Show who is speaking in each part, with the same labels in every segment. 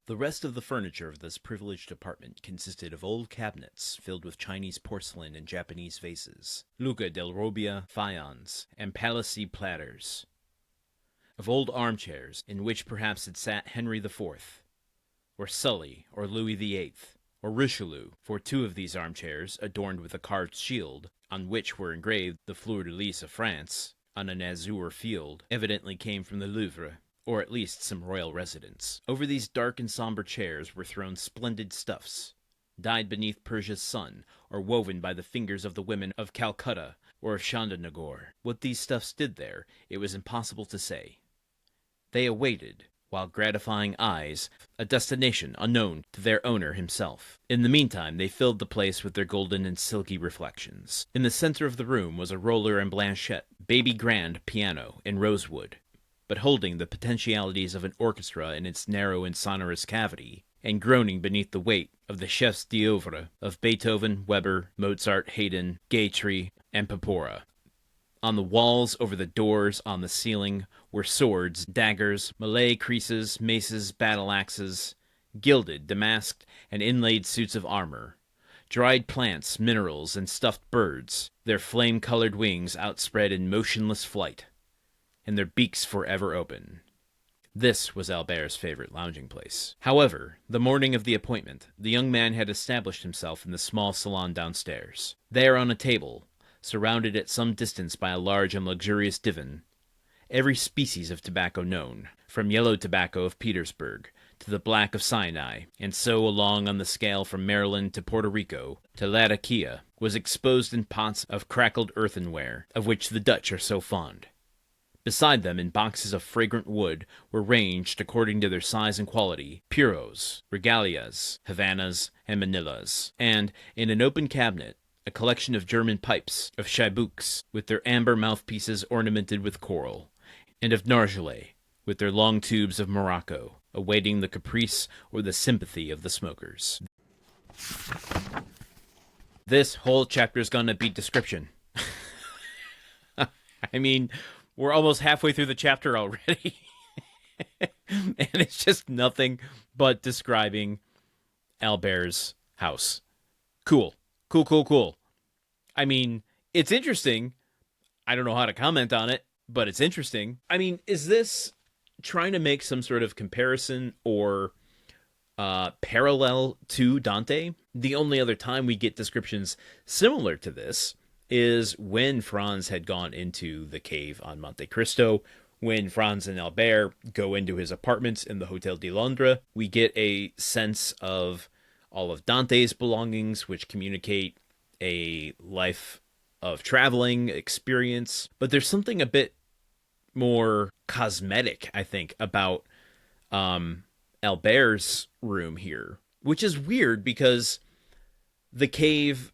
Speaker 1: The rest of the furniture of this privileged apartment consisted of old cabinets filled with Chinese porcelain and Japanese vases, Luca del Robbia faïence, and Palissy platters, of old armchairs in which perhaps had sat Henry IV, or Sully, or Louis VIII, or Richelieu, for two of these armchairs, adorned with a carved shield, on which were engraved the fleur-de-lis of France, on an azure field, evidently came from the Louvre, or at least some royal residence. Over these dark and somber chairs were thrown splendid stuffs, dyed beneath Persia's sun, or woven by the fingers of the women of Calcutta or of Chandernagore. What these stuffs did there, it was impossible to say. They awaited, while gratifying eyes, a destination unknown to their owner himself. In the meantime, they filled the place with their golden and silky reflections. In the center of the room was a roller and blanchette, baby grand piano in rosewood, but holding the potentialities of an orchestra in its narrow and sonorous cavity, and groaning beneath the weight of the chefs d'oeuvre of Beethoven, Weber, Mozart, Haydn, Gaytree, and Pepora. On the walls, over the doors, on the ceiling, were swords, daggers, Malay creeses, maces, battle-axes, gilded, damasked, and inlaid suits of armor, dried plants, minerals, and stuffed birds, their flame-colored wings outspread in motionless flight, and their beaks forever open. This was Albert's favorite lounging place. However, the morning of the appointment, the young man had established himself in the small salon downstairs. There on a table, surrounded at some distance by a large and luxurious divan, every species of tobacco known, from yellow tobacco of Petersburg to the black of Sinai, and so along on the scale from Maryland to Puerto Rico to Latakia, was exposed in pots of crackled earthenware, of which the Dutch are so fond. Beside them, in boxes of fragrant wood, were ranged, according to their size and quality, puros, regalias, Havanas, and Manillas, and, in an open cabinet, a collection of German pipes, of chibouks, with their amber mouthpieces ornamented with coral, and of narghiles, with their long tubes of Morocco, awaiting the caprice or the sympathy of the smokers. This whole chapter is gonna be description. I mean, we're almost halfway through the chapter already. And it's just nothing but describing Albert's house. Cool. Cool. I mean, it's interesting. I don't know how to comment on it, but it's interesting. I mean, is this trying to make some sort of comparison or parallel to Dante? The only other time we get descriptions similar to this is when Franz had gone into the cave on Monte Cristo. When Franz and Albert go into his apartments in the Hotel de Londres, we get a sense of all of Dante's belongings, which communicate a life of traveling experience. But there's something a bit more cosmetic, I think, about Albert's room here, which is weird because the cave,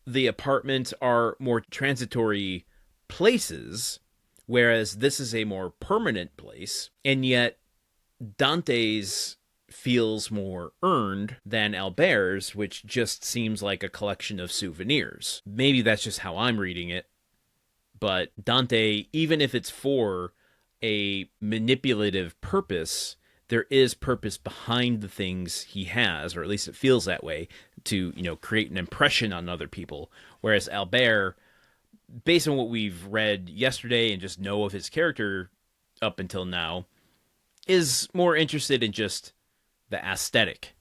Speaker 1: the apartment are more transitory places, whereas this is a more permanent place, and yet Dante's feels more earned than Albert's, which just seems like a collection of souvenirs. Maybe that's just how I'm reading it, but Dante, even if it's for a manipulative purpose, there is purpose behind the things he has, or at least it feels that way, to, create an impression on other people. Whereas Albert, based on what we've read yesterday and just know of his character up until now, is more interested in just the aesthetic.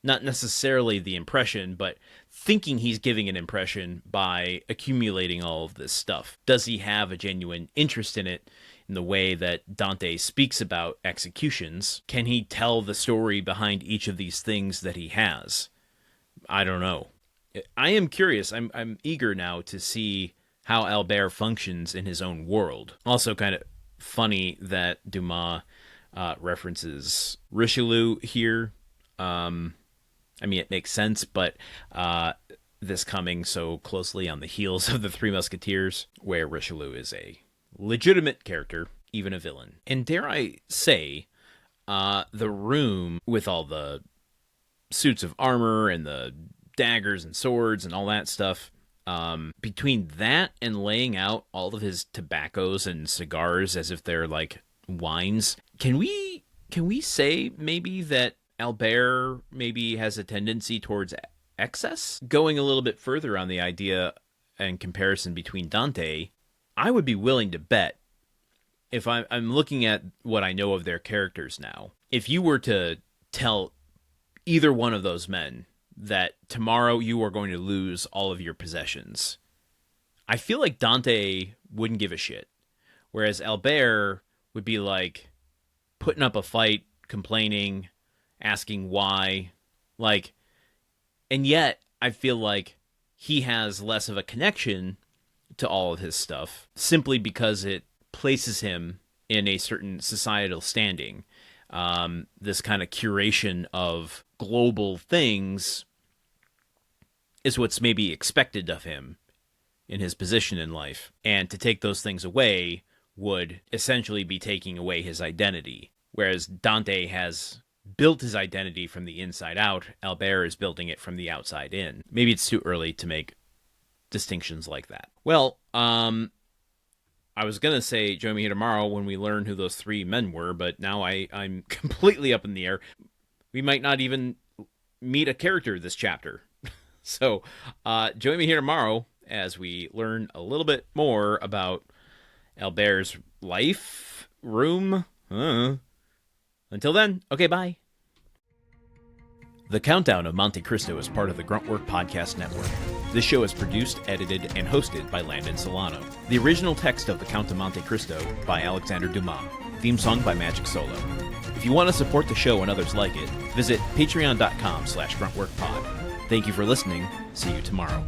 Speaker 1: Not necessarily the impression, but thinking he's giving an impression by accumulating all of this stuff. Does he have a genuine interest in it in the way that Dante speaks about executions? Can he tell the story behind each of these things that he has? I don't know. I am curious. I'm eager now to see how Albert functions in his own world. Also kind of funny that Dumas references Richelieu here. I mean, it makes sense, but this coming so closely on the heels of the Three Musketeers, where Richelieu is a legitimate character, even a villain. And dare I say, the room with all the suits of armor and the daggers and swords and all that stuff, between that and laying out all of his tobaccos and cigars as if they're like wines, can we Can we say maybe that Albert maybe has a tendency towards excess? Going a little bit further on the idea and comparison between Dante, I would be willing to bet, if I'm looking at what I know of their characters now, if you were to tell either one of those men that tomorrow you are going to lose all of your possessions, I feel like Dante wouldn't give a shit. Whereas Albert would be like putting up a fight, complaining, asking why. Like, and yet I feel like he has less of a connection to all of his stuff simply because it places him in a certain societal standing. This kind of curation of global things is what's maybe expected of him in his position in life. And to take those things away would essentially be taking away his identity. Whereas Dante has built his identity from the inside out, Albert is building it from the outside in. Maybe it's too early to make distinctions like that. Well, I was going to say join me here tomorrow when we learn who those three men were, but now I'm completely up in the air. We might not even meet a character this chapter. So join me here tomorrow as we learn a little bit more about Albert's life, room. Until then, okay, bye. The Countdown of Monte Cristo is part of the Gruntwork Podcast Network. This show is produced, edited, and hosted by Landon Solano. The original text of The Count of Monte Cristo by Alexandre Dumas. Theme song by Magic Solo. If you want to support the show and others like it, visit patreon.com/gruntworkpod. Thank you for listening. See you tomorrow.